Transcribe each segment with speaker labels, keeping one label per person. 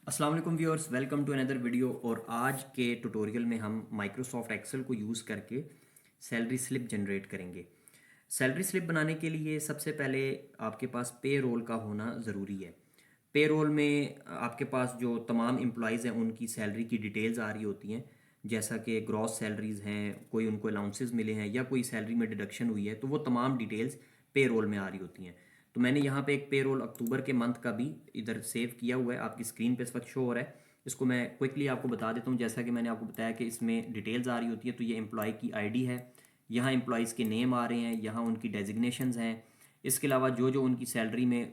Speaker 1: अस्सलाम वालेकुम viewers, welcome to another video. और आज के ट्यूटोरियल में हम माइक्रोसॉफ्ट एक्सेल को यूज़ करके सैलरी स्लिप जनरेट करेंगे। सैलरी स्लिप बनाने के लिए सबसे पहले आपके पास पे रोल का होना ज़रूरी है। पे रोल में आपके पास जो तमाम एम्प्लॉयज़ हैं उनकी सैलरी की डिटेल्स आ रही होती हैं, जैसा कि ग्रॉस सैलरीज़ हैं, कोई उनको अलाउंसेस मिले हैं या कोई सैलरी में डिडक्शन हुई है, तो वो तमाम डिटेल्स पे रोल में आ रही होती हैं। तो मैंने यहाँ पे एक पे रोल अक्टूबर के मंथ का भी इधर सेव किया हुआ है, आपकी स्क्रीन पे इस वक्त शो हो रहा है। इसको मैं क्विकली आपको बता देता हूँ। जैसा कि मैंने आपको बताया कि इसमें डिटेल्स आ रही होती है, तो ये एम्प्लॉय की आईडी है, यहाँ एम्प्लॉयज़ के नेम आ रहे हैं, यहाँ उनकी डेजिग्नेशंस हैं। इसके अलावा जो जो उनकी सैलरी में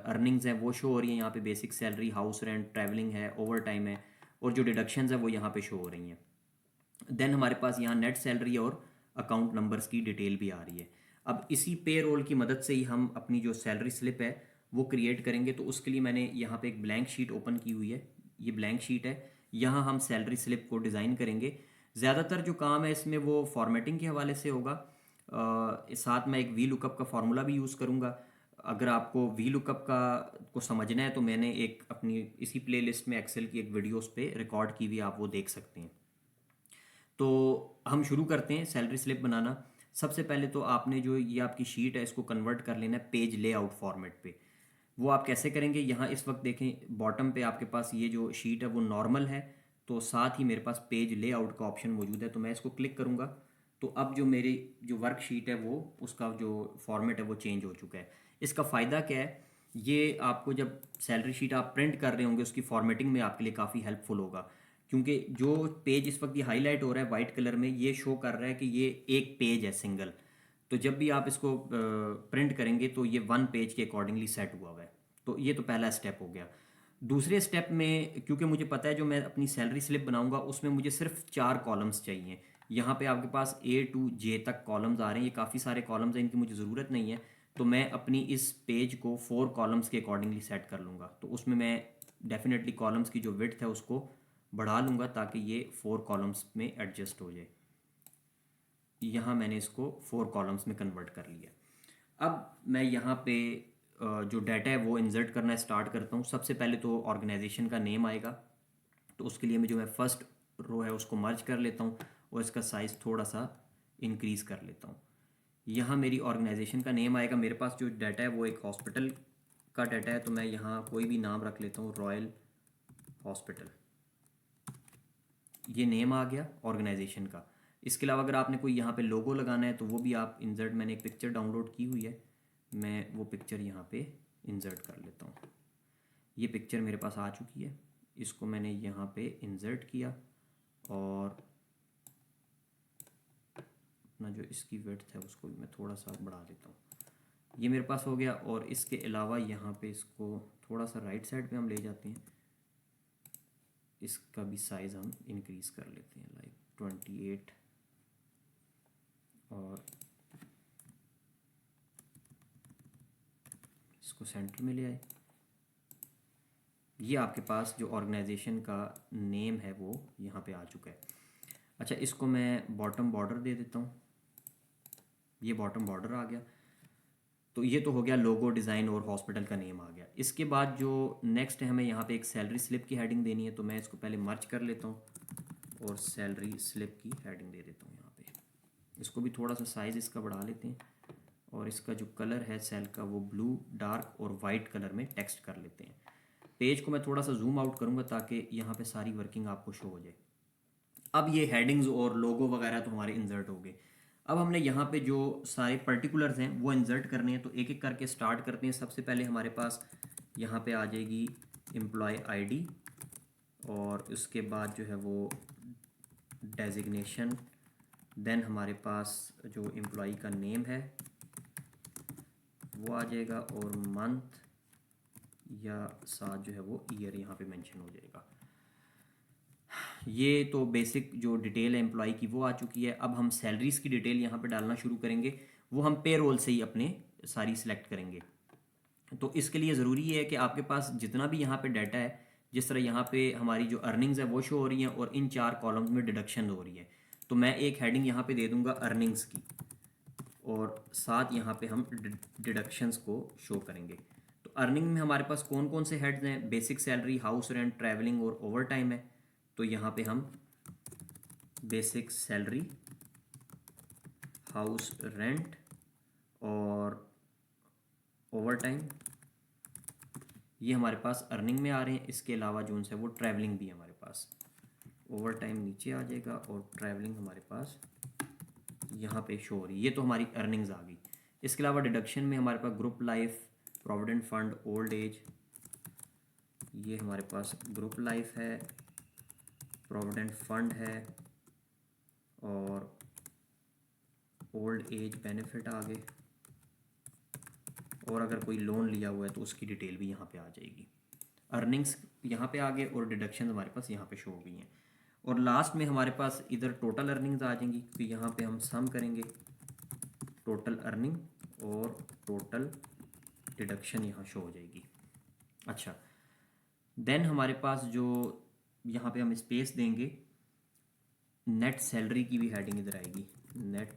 Speaker 1: अर्निंग्स हैं वो शो हो रही हैं यहाँ पे। Basic salary, house rent, travelling है, ओवर टाइम है, और जो डिडक्शंस हैं वो यहाँ पे शो हो रही हैं। देन हमारे पास यहाँ नेट सैलरी और अकाउंट नंबर्स की डिटेल भी आ रही है। अब इसी पे रोल की मदद से ही हम अपनी जो सैलरी स्लिप है वो क्रिएट करेंगे। तो उसके लिए मैंने यहाँ पे एक ब्लैंक शीट ओपन की हुई है। ये ब्लैंक शीट है, यहाँ हम सैलरी स्लिप को डिज़ाइन करेंगे। ज़्यादातर जो काम है इसमें वो फॉर्मेटिंग के हवाले से होगा। साथ में एक वी लुकअप का फार्मूला भी यूज़ करूँगा। अगर आपको वी लुकअप का को समझना है तो मैंने एक अपनी इसी प्लेलिस्ट में एक्सेल की एक वीडियो उस पर रिकॉर्ड की हुई, आप वो देख सकते हैं। तो हम शुरू करते हैं सैलरी स्लिप बनाना। सबसे पहले तो आपने जो ये आपकी शीट है इसको कन्वर्ट कर लेना है पेज लेआउट फॉर्मेट पे। वो आप कैसे करेंगे, यहाँ इस वक्त देखें बॉटम पे आपके पास ये जो शीट है वो नॉर्मल है, तो साथ ही मेरे पास पेज लेआउट का ऑप्शन मौजूद है। तो मैं इसको क्लिक करूँगा तो अब जो मेरी जो वर्कशीट है वो उसका जो फॉर्मेट है वो चेंज हो चुका है। इसका फ़ायदा क्या है, ये आपको जब सैलरी शीट आप प्रिंट कर रहे होंगे उसकी फॉर्मेटिंग में आपके लिए काफ़ी हेल्पफुल होगा। क्योंकि जो पेज इस वक्त ये हाईलाइट हो रहा है वाइट कलर में, ये शो कर रहा है कि ये एक पेज है सिंगल। तो जब भी आप इसको प्रिंट करेंगे तो ये वन पेज के अकॉर्डिंगली सेट हुआ हुआ है। तो ये तो पहला स्टेप हो गया। दूसरे स्टेप में क्योंकि मुझे पता है जो मैं अपनी सैलरी स्लिप बनाऊंगा उसमें मुझे सिर्फ 4 कॉलम्स चाहिए। यहाँ पे आपके पास ए टू जे तक कॉलम्स आ रहे हैं, ये काफ़ी सारे कॉलम्स हैं, इनकी मुझे ज़रूरत नहीं है। तो मैं अपनी इस पेज को 4 कॉलम्स के अकॉर्डिंगली सेट कर लूँगा। तो उसमें मैं डेफिनेटली कॉलम्स की जो विड्थ है उसको बढ़ा लूँगा ताकि ये 4 कॉलम्स में एडजस्ट हो जाए। यहाँ मैंने इसको 4 कॉलम्स में कन्वर्ट कर लिया। अब मैं यहाँ पे जो डाटा है वो इंसर्ट करना स्टार्ट करता हूँ। सबसे पहले तो ऑर्गेनाइजेशन का नेम आएगा, तो उसके लिए मैं जो मैं फर्स्ट रो है उसको मर्ज कर लेता हूँ और इसका साइज़ थोड़ा सा इंक्रीज़ कर लेता हूँ। यहाँ मेरी ऑर्गेनाइजेशन का नेम आएगा। मेरे पास जो डाटा है वो एक हॉस्पिटल का डाटा है, तो मैं यहाँ कोई भी नाम रख लेता हूँ, रॉयल हॉस्पिटल। ये नेम आ गया ऑर्गेनाइजेशन का। इसके अलावा अगर आपने कोई यहाँ पे लोगो लगाना है तो वो भी आप इंसर्ट, मैंने एक पिक्चर डाउनलोड की हुई है, मैं वो पिक्चर यहाँ पे इंसर्ट कर लेता हूँ। ये पिक्चर मेरे पास आ चुकी है, इसको मैंने यहाँ पे इंसर्ट किया और अपना जो इसकी विड्थ है उसको भी मैं थोड़ा सा बढ़ा देता हूँ। ये मेरे पास हो गया। और इसके अलावा यहाँ पे इसको थोड़ा सा राइट साइड पे हम ले जाते हैं, इसका भी साइज़ हम इंक्रीज़ कर लेते हैं लाइक 28 और इसको सेंटर में ले आए। ये आपके पास जो ऑर्गेनाइजेशन का नेम है वो यहाँ पे आ चुका है। अच्छा, इसको मैं बॉटम बॉर्डर दे देता हूँ, ये बॉटम बॉर्डर आ गया। तो ये तो हो गया लोगो, डिज़ाइन और हॉस्पिटल का नेम आ गया। इसके बाद जो नेक्स्ट है, हमें यहाँ पे एक सैलरी स्लिप की हेडिंग देनी है, तो मैं इसको पहले मर्ज कर लेता हूँ और सैलरी स्लिप की हेडिंग दे देता हूँ यहाँ पे। इसको भी थोड़ा सा साइज़ इसका बढ़ा लेते हैं और इसका जो कलर है सेल का वो ब्लू, डार्क और वाइट कलर में टेक्स्ट कर लेते हैं। पेज को मैं थोड़ा सा जूम आउट करूँगा ताकि यहाँ पे सारी वर्किंग आपको शो हो जाए। अब ये हेडिंग्स और लोगो वगैरह तो हमारे इंसर्ट हो गए। अब हमने यहाँ पे जो सारे पर्टिकुलर्स हैं वो इंसर्ट करने हैं, तो एक एक करके स्टार्ट करते हैं। सबसे पहले हमारे पास यहाँ पे आ जाएगी एम्प्लॉय आईडी और उसके बाद जो है वो डेजिग्नेशन। देन हमारे पास जो एम्प्लॉय का नेम है वो आ जाएगा और मंथ या साथ जो है वो ईयर यहाँ पे मेंशन हो जाएगा। ये तो बेसिक जो डिटेल है एम्प्लॉय की वो आ चुकी है। अब हम सैलरीज की डिटेल यहाँ पे डालना शुरू करेंगे, वो हम पे रोल से ही अपने सारी सिलेक्ट करेंगे। तो इसके लिए ज़रूरी है कि आपके पास जितना भी यहाँ पे डाटा है, जिस तरह यहाँ पे हमारी जो अर्निंग्स है वो शो हो रही हैं और इन 4 कॉलम्स में डिडक्शन हो रही है, तो मैं एक हेडिंग यहाँ पे दे दूँगा अर्निंग्स की और साथ यहाँ पे हम डिडक्शंस को शो करेंगे। तो अर्निंग में हमारे पास कौन कौन से हेड्स हैं? Basic salary, house rent, travelling और ओवर टाइम है। तो यहाँ पे हम बेसिक सैलरी, हाउस रेंट और ओवर टाइम ये हमारे पास अर्निंग में आ रहे हैं। इसके अलावा जो उनसे वो ट्रैवलिंग भी है हमारे पास। ओवर टाइम नीचे आ जाएगा और ट्रैवलिंग हमारे पास यहाँ पे शो हो रही है। ये तो हमारी अर्निंग्स आ गई। इसके अलावा डिडक्शन में हमारे पास group life, provident fund, old age, ये हमारे पास ग्रुप लाइफ है, प्रोविडेंट फंड है और ओल्ड एज बेनिफिट आ गए। और अगर कोई लोन लिया हुआ है तो उसकी डिटेल भी यहाँ पे आ जाएगी। अर्निंग्स यहाँ पे आ गए और डिडक्शन हमारे पास यहाँ पे शो हो गई हैं। और लास्ट में हमारे पास इधर टोटल अर्निंग्स आ जाएंगी, क्योंकि यहाँ पे हम सम करेंगे टोटल अर्निंग और टोटल डिडक्शन यहाँ शो हो जाएगी। अच्छा, देन हमारे पास जो यहाँ पे हम स्पेस देंगे, नेट सैलरी की भी हेडिंग इधर आएगी, नेट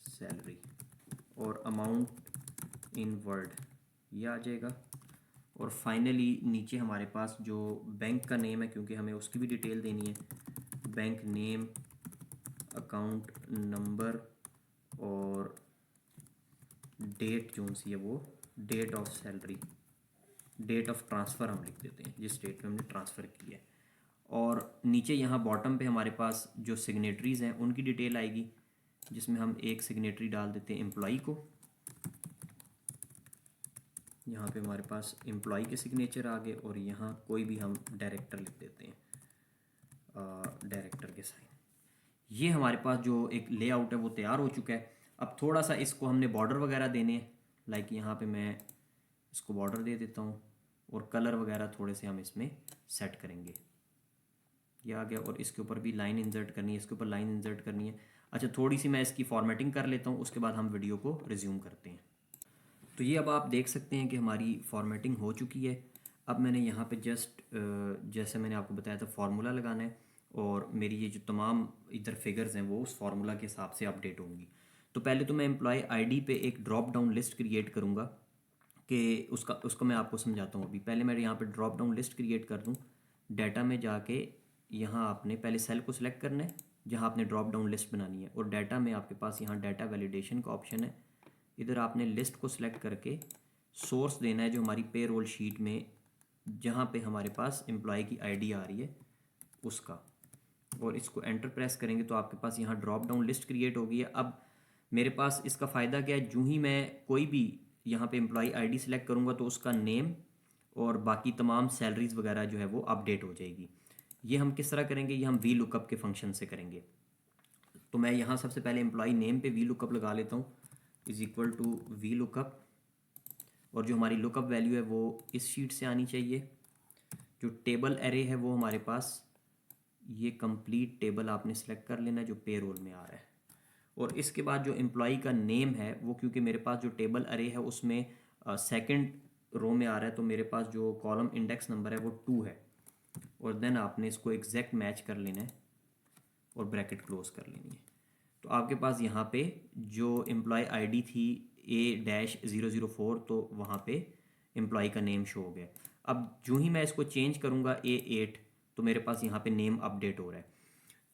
Speaker 1: सैलरी और अमाउंट इन वर्ड ये आ जाएगा। और फाइनली नीचे हमारे पास जो बैंक का नेम है, क्योंकि हमें उसकी भी डिटेल देनी है, बैंक नेम, अकाउंट नंबर और डेट जो सी है वो date of salary, date of transfer हम लिख देते हैं, जिस डेट में हमने ट्रांसफ़र की है। और नीचे यहाँ बॉटम पे हमारे पास जो सिग्नेटरीज़ हैं उनकी डिटेल आएगी, जिसमें हम एक सिग्नेटरी डाल देते हैं एम्प्लॉई को। यहाँ पे हमारे पास एम्प्लॉई के सिग्नेचर आ गए और यहाँ कोई भी हम डायरेक्टर लिख देते हैं, डायरेक्टर के साइन। ये हमारे पास जो एक लेआउट है वो तैयार हो चुका है। अब थोड़ा सा इसको हमने बॉर्डर वगैरह देने हैं, लाइक यहाँ पे मैं इसको बॉर्डर दे देता हूँ और कलर वगैरह थोड़े से हम इसमें सेट करेंगे। ये आ गया। और इसके ऊपर भी लाइन इंसर्ट करनी है, इसके ऊपर लाइन इंसर्ट करनी है। अच्छा, थोड़ी सी मैं इसकी फॉर्मेटिंग कर लेता हूँ, उसके बाद हम वीडियो को रिज्यूम करते हैं। तो ये अब आप देख सकते हैं कि हमारी फॉर्मेटिंग हो चुकी है। अब मैंने यहाँ पे जस्ट जैसे मैंने आपको बताया था फार्मूला लगाना है और मेरी ये जो तमाम इधर फिगर्स हैं वो उस फार्मूला के हिसाब से अपडेट होंगी। तो पहले तो मैं एम्प्लॉय आईडी पे एक ड्रॉप डाउन लिस्ट क्रिएट करूँगा कि उसका मैं आपको समझाता हूँ। अभी पहले मैं यहाँ पे ड्रॉप डाउन लिस्ट क्रिएट कर दूँ। डाटा में जाके यहाँ आपने पहले सेल को सिलेक्ट करना है जहाँ आपने ड्रॉप डाउन लिस्ट बनानी है, और डाटा में आपके पास यहाँ डाटा वैलिडेशन का ऑप्शन है। इधर आपने लिस्ट को सिलेक्ट करके सोर्स देना है जो हमारी पे रोल शीट में जहाँ पे हमारे पास एम्प्लॉय की आईडी आ रही है उसका, और इसको एंटर प्रेस करेंगे तो आपके पास यहाँ ड्रॉप डाउन लिस्ट क्रिएट हो गई है। अब मेरे पास इसका फ़ायदा क्या है, जो ही मैं कोई भी यहाँ पे एम्प्लॉय आईडी सेलेक्ट करूँगा तो उसका नेम और बाकी तमाम सैलरीज वगैरह जो है वो अपडेट हो जाएगी। ये हम किस तरह करेंगे, ये हम वी लुकअप के फंक्शन से करेंगे। तो मैं यहाँ सबसे पहले एम्प्लॉय नेम पे वी लुकअप लगा लेता हूँ, is equal to V lookup, और जो हमारी लुकअप वैल्यू है वो इस शीट से आनी चाहिए। जो टेबल एरे है वो हमारे पास ये कंप्लीट टेबल आपने सेलेक्ट कर लेना है जो पे रोल में आ रहा है। और इसके बाद जो एम्प्लॉई का नेम है वो, क्योंकि मेरे पास जो टेबल अरे है उसमें सेकंड रो में आ रहा है, तो मेरे पास जो कॉलम इंडेक्स नंबर है वो 2 है। और देन आपने इसको एग्जैक्ट मैच कर लेना है और ब्रैकेट क्लोज कर लेनी है। तो आपके पास यहाँ पे जो एम्प्लॉय आईडी थी A-004, तो वहाँ पे एम्प्लॉय का नेम शो हो गया। अब जो ही मैं इसको चेंज करूँगा A8, तो मेरे पास यहाँ पे नेम अपडेट हो रहा है।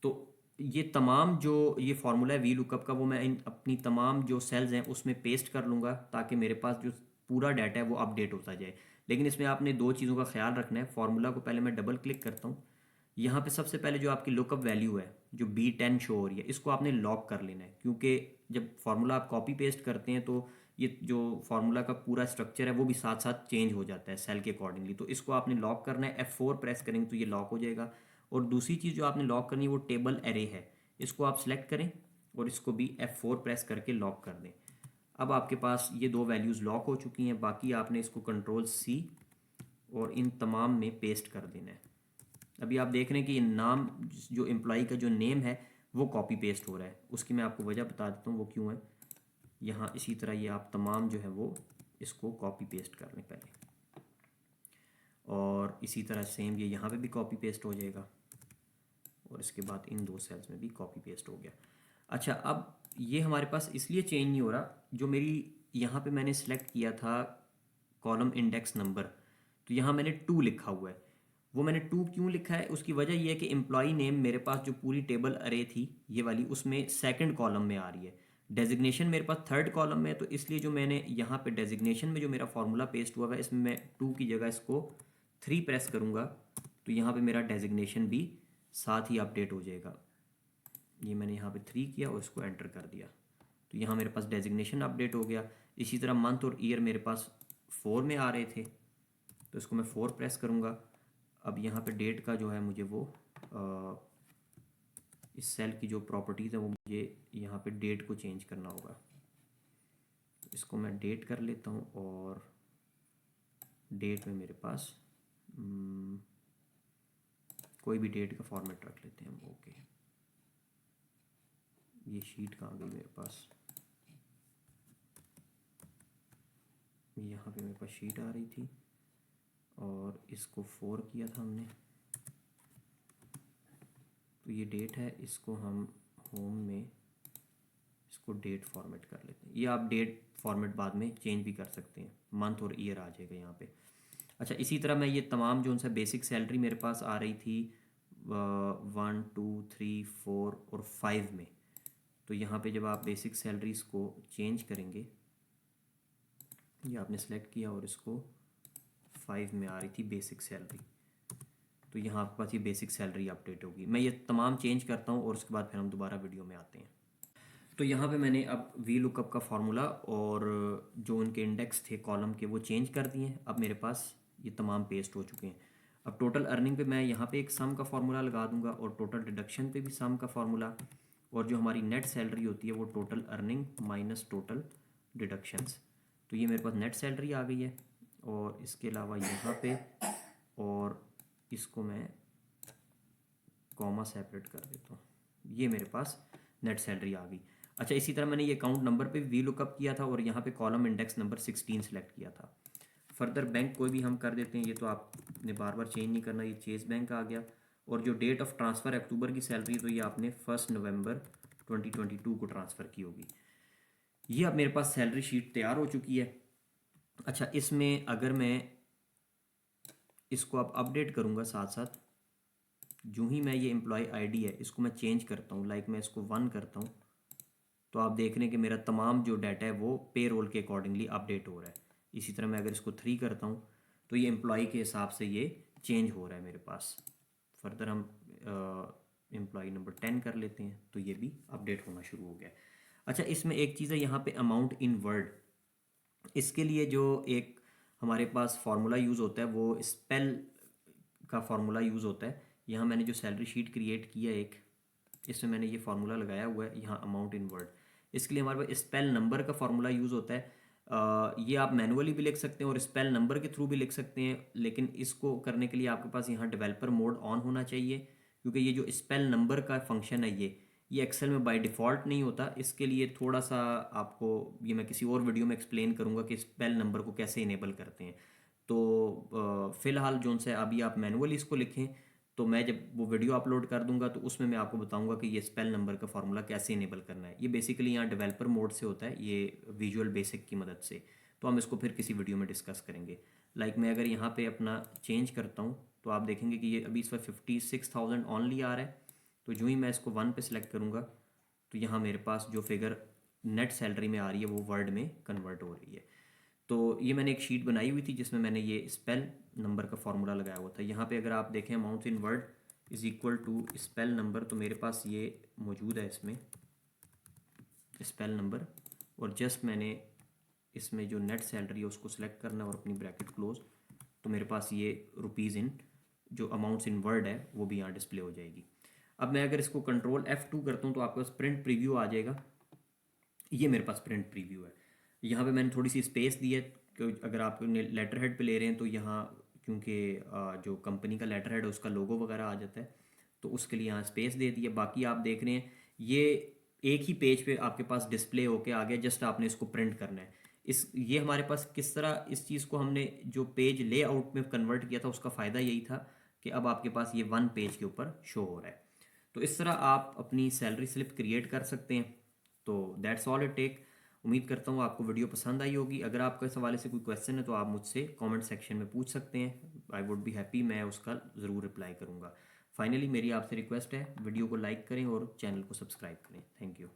Speaker 1: तो ये तमाम जो ये फार्मूला है वी लुकअप का वो मैं इन अपनी तमाम जो सेल्स हैं उसमें पेस्ट कर लूँगा ताकि मेरे पास जो पूरा डाटा है वो अपडेट होता जाए। लेकिन इसमें आपने दो चीज़ों का ख्याल रखना है। फार्मूला को पहले मैं डबल क्लिक करता हूँ। यहाँ पे सबसे पहले जो आपकी लुकअप वैल्यू है जो B10 शो हो रही है, इसको आपने लॉक कर लेना है, क्योंकि जब फार्मूला आप कॉपी पेस्ट करते हैं तो ये जो फार्मूला का पूरा स्ट्रक्चर है वो भी साथ साथ चेंज हो जाता है सेल के अकॉर्डिंगली। तो इसको आपने लॉक करना है, F4 प्रेस करेंगे तो ये लॉक हो जाएगा। और दूसरी चीज़ जो आपने लॉक करनी है वो टेबल एरे है, इसको आप सेलेक्ट करें और इसको भी F4 प्रेस करके लॉक कर दें। अब आपके पास ये दो वैल्यूज़ लॉक हो चुकी हैं। बाकी आपने इसको Ctrl+C और इन तमाम में पेस्ट कर देना है। अभी आप देख रहे हैं कि ये नाम जो एम्प्लॉई का जो नेम है वो कॉपी पेस्ट हो रहा है। उसकी मैं आपको वजह बता देता हूँ वो क्यों है। यहाँ इसी तरह ये आप तमाम जो है वो इसको कॉपी पेस्ट कर लें पहले, और इसी तरह सेम ये यहाँ पे भी कॉपी पेस्ट हो जाएगा और इसके बाद इन दो सेल्स में भी कॉपी पेस्ट हो गया। अच्छा, अब ये हमारे पास इसलिए चेंज नहीं हो रहा, जो मेरी यहाँ पे मैंने सेलेक्ट किया था कॉलम इंडेक्स नंबर, तो यहाँ मैंने 2 लिखा हुआ है। वो मैंने 2 क्यों लिखा है, उसकी वजह ये है कि एम्प्लॉई नेम मेरे पास जो पूरी टेबल अरे थी ये वाली, उसमें सेकंड कॉलम में आ रही है। डेजिग्नेशन मेरे पास थर्ड कॉलम में है, तो इसलिए जो मैंने यहाँ पे डेजिग्नेशन में जो मेरा फार्मूला पेस्ट हुआ है इसमें मैं 2 की जगह इसको 3 प्रेस करूँगा, तो यहाँ पे मेरा डेजिग्नेशन भी साथ ही अपडेट हो जाएगा। ये मैंने यहाँ पे 3 किया और इसको एंटर कर दिया, तो यहाँ मेरे पास डेजिग्नेशन अपडेट हो गया। इसी तरह मंथ और ईयर मेरे पास 4 में आ रहे थे, तो इसको मैं 4 प्रेस करूँगा। अब यहाँ पे डेट का जो है मुझे वो इस सेल की जो प्रॉपर्टीज़ है वो मुझे यहाँ पे डेट को चेंज करना होगा। इसको मैं डेट कर लेता हूँ और डेट में मेरे पास कोई भी डेट का फॉर्मेट रख लेते हैं हम। ओके, ये शीट कहाँ गई मेरे पास, यहाँ पे मेरे पास शीट आ रही थी और इसको 4 किया था हमने, तो ये डेट है, इसको हम होम में इसको डेट फॉर्मेट कर लेते हैं। ये आप डेट फॉर्मेट बाद में चेंज भी कर सकते हैं, मंथ और ईयर आ जाएगा यहाँ पे। अच्छा, इसी तरह मैं ये तमाम जो उनसे बेसिक सैलरी मेरे पास आ रही थी 1 2 3 4 और 5 में, तो यहाँ पे जब आप बेसिक सैलरीज को चेंज करेंगे, ये आपने सेलेक्ट किया और इसको 5 में आ रही थी बेसिक सैलरी, तो यहाँ आपके पास ये बेसिक सैलरी अपडेट होगी। मैं ये तमाम चेंज करता हूँ और उसके बाद फिर हम दोबारा वीडियो में आते हैं। तो यहाँ पे मैंने अब वी लुकअप का फार्मूला और जो उनके इंडेक्स थे कॉलम के वो चेंज कर दिए हैं। अब मेरे पास ये तमाम पेस्ट हो चुके हैं। अब टोटल अर्निंग पे मैं यहाँ पे एक सम का फार्मूला लगा दूंगा और टोटल डिडक्शन पे भी सम का फार्मूला, और जो हमारी नेट सैलरी होती है वो total earning minus total deductions. तो ये मेरे पास नेट सैलरी आ गई है, और इसके अलावा यहाँ पे और इसको मैं कॉमा सेपरेट कर देता हूँ, ये मेरे पास नेट सैलरी आ गई। अच्छा, इसी तरह मैंने ये अकाउंट नंबर पे वी लुकअप किया था और यहाँ पे कॉलम इंडेक्स नंबर 16 सेलेक्ट किया था। फर्दर बैंक कोई भी हम कर देते हैं, ये तो आपने बार बार चेंज नहीं करना। ये चेस बैंक आ गया, और जो डेट ऑफ ट्रांसफ़र अक्टूबर की सैलरी, तो ये आपने 1 नवंबर 2022 को ट्रांसफ़र की होगी। ये अब मेरे पास सैलरी शीट तैयार हो चुकी है। अच्छा, इसमें अगर मैं इसको अब अपडेट करूँगा साथ साथ, जो ही मैं ये एम्प्लॉय आईडी है इसको मैं चेंज करता हूँ, लाइक मैं इसको 1 करता हूँ, तो आप देख रहे हैं कि मेरा तमाम जो डाटा है वो पे रोल के अकॉर्डिंगली अपडेट हो रहा है। इसी तरह मैं अगर इसको 3 करता हूँ तो ये एम्प्लॉय के हिसाब से ये चेंज हो रहा है मेरे पास। फर्दर हम एम्प्लॉय नंबर 10 कर लेते हैं, तो ये भी अपडेट होना शुरू हो गया। अच्छा, इसमें एक चीज़ है यहाँ पे अमाउंट इन वर्ड, इसके लिए जो एक हमारे पास फार्मूला यूज़ होता है वो स्पेल का फार्मूला यूज़ होता है। यहाँ मैंने जो सैलरी शीट क्रिएट किया एक, इसमें मैंने ये फार्मूला लगाया हुआ है यहाँ अमाउंट इन वर्ड। इसके लिए हमारे पास स्पेल नंबर का फार्मूला यूज़ होता है। ये आप मैनुअली भी लिख सकते हैं और स्पेल नंबर के थ्रू भी लिख सकते हैं, लेकिन इसको करने के लिए आपके पास यहाँ डेवलपर मोड ऑन होना चाहिए, क्योंकि ये जो स्पेल नंबर का फंक्शन है ये एक्सेल में बाय डिफ़ॉल्ट नहीं होता। इसके लिए थोड़ा सा आपको, ये मैं किसी और वीडियो में एक्सप्लेन करूँगा कि स्पेल नंबर को कैसे इनेबल करते हैं। तो फ़िलहाल जो से अभी आप मैनुअली इसको लिखें, तो मैं जब वो वीडियो अपलोड कर दूंगा तो उसमें मैं आपको बताऊंगा कि ये स्पेल नंबर का फार्मूला कैसे इनेबल करना है। ये बेसिकली यहाँ डेवलपर मोड से होता है, ये विजुअल बेसिक की मदद से, तो हम इसको फिर किसी वीडियो में डिस्कस करेंगे। लाइक मैं अगर यहाँ पे अपना चेंज करता हूँ तो आप देखेंगे कि ये अभी इस वक्त 56,000 ऑनली आ रहा है। तो जो ही मैं इसको 1 पे सिलेक्ट करूँगा तो यहाँ मेरे पास जो फिगर नेट सैलरी में आ रही है वो वर्ड में कन्वर्ट हो रही है। तो ये मैंने एक शीट बनाई हुई थी जिसमें मैंने ये स्पेल नंबर का फार्मूला लगाया हुआ था। यहाँ पे अगर आप देखें amount in word is equal to spell number, तो मेरे पास ये मौजूद है इसमें स्पेल नंबर, और जस्ट मैंने इसमें जो नेट सैलरी है उसको सिलेक्ट करना और अपनी ब्रैकेट क्लोज, तो मेरे पास ये रुपीज़ इन जो अमाउंट्स इन वर्ड है वो भी यहाँ डिस्प्ले हो जाएगी। अब मैं अगर इसको कंट्रोल F2 करता हूँ तो आपके पास प्रिंट प्रीव्यू आ जाएगा। ये मेरे पास प्रिंट प्रीव्यू है। यहाँ पे मैंने थोड़ी सी स्पेस दी है कि अगर आप लेटर हेड पे ले रहे हैं तो यहाँ क्योंकि जो कंपनी का लेटर हेड है उसका लोगो वगैरह आ जाता है, तो उसके लिए यहाँ स्पेस दे दी है। बाकी आप देख रहे हैं ये एक ही पेज पे आपके पास डिस्प्ले होके आ गया, जस्ट आपने इसको प्रिंट करना है। ये हमारे पास किस तरह इस चीज़ को हमने जो पेज लेआउट में कन्वर्ट किया था उसका फ़ायदा यही था कि अब आपके पास ये 1 पेज के ऊपर शो हो रहा है। तो इस तरह आप अपनी सैलरी स्लिप क्रिएट कर सकते हैं। तो दैट्स ऑल इट टेक। उम्मीद करता हूँ आपको वीडियो पसंद आई होगी। अगर आपका इस हवाले से कोई क्वेश्चन है तो आप मुझसे कमेंट सेक्शन में पूछ सकते हैं। आई वुड बी हैप्पी, मैं उसका ज़रूर रिप्लाई करूँगा। फाइनली मेरी आपसे रिक्वेस्ट है, वीडियो को लाइक करें और चैनल को सब्सक्राइब करें। Thank you.